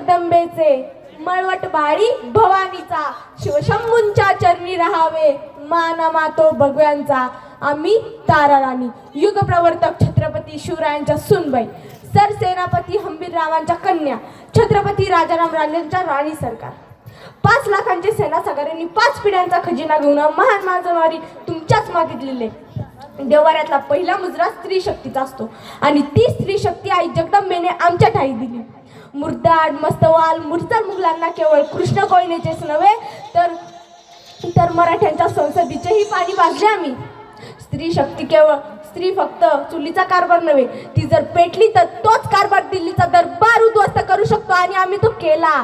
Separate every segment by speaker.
Speaker 1: जगदंबेचे, मळवट बाळी भवानीचा, शिवशंभूंच्या चरणी राहावे माना मातो भगव्यांचा. आम्ही तारा राणी, युग प्रवर्तक छत्रपती शिवरायांच्या सुनबाई, सरसेनापती हंबीररावांच्या कन्या, छत्रपती राजाराम राजेंच्या राणी सरकार. 5 लाखांचे सेनासागरांनी 5 पिढ्यांचा खजिना घेऊन महान मानवणारी तुमच्याच मातीत लिहिले. देवाऱ्यातला पहिला मुजरा स्त्री शक्तीचा असतो आणि ती स्त्री शक्ती आई जगदंबेने आमच्या ठाई दिली. मुर्दाड मस्तवाल मुरचल मुघलांना केवळ कृष्ण कोयनेचेच नव्हे तर मराठ्यांच्या संसदीचेही पाणी पाजले आम्ही. स्त्री फक्त चुलीचा कारभार नव्हे, ती जर पेटली तर तोच कारभार दिल्लीचा दरबार उद्ध्वस्त करू शकतो आणि आम्ही तो केला.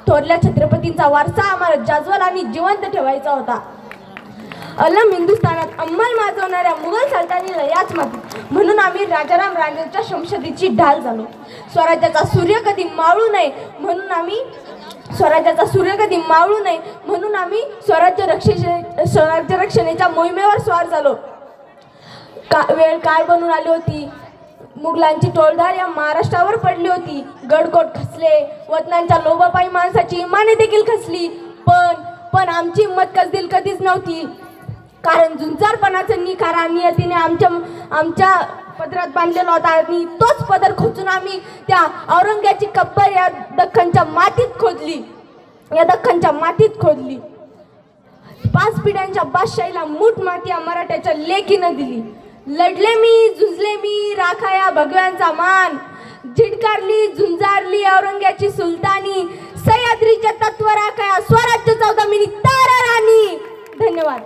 Speaker 1: थोरल्या छत्रपतींचा वारसा आम्हाला जाजवल आणि जिवंत ठेवायचा होता. अलम हिंदुस्थानात अंमल माजवणाऱ्या मुघल सल्तानीला याच मातीत, म्हणून आम्ही राजाराम राजेंच्या शमशेरीची ढाल झालो. स्वराज्याचा सूर्य कधी मावळू नये म्हणून आम्ही स्वराज्य रक्षणेच्या मोहिमेवर स्वार झालो. वेळ काळ बनून आली होती. मुघलांची टोळधाड या महाराष्ट्रावर पडली होती. गडकोट खचले, वतनांच्या लोभापायी माणसाची इमाने देखील खचली. पण आमची हिंमत कधीच नव्हती, कारण झुंजारपणाचं निखारा नियतीने आमच्या पदरात बांधलेला होता आणि तोच पदर खोचून आम्ही त्या औरंग्याची कब्बर या दख्खनच्या मातीत खोदली. 5 पिढ्यांच्या बादशाहीला मूठ माती या मराठ्याच्या लेकीनं दिली. लढले मी, झुंजले मी, राखा या भगव्यांचा मान. झिडकारली, झुंजारली औरंग्याची सुलतानी, सह्याद्रीच्या तत्व राखा या स्वराज्य 14 मिनी तारा राणी. धन्यवाद.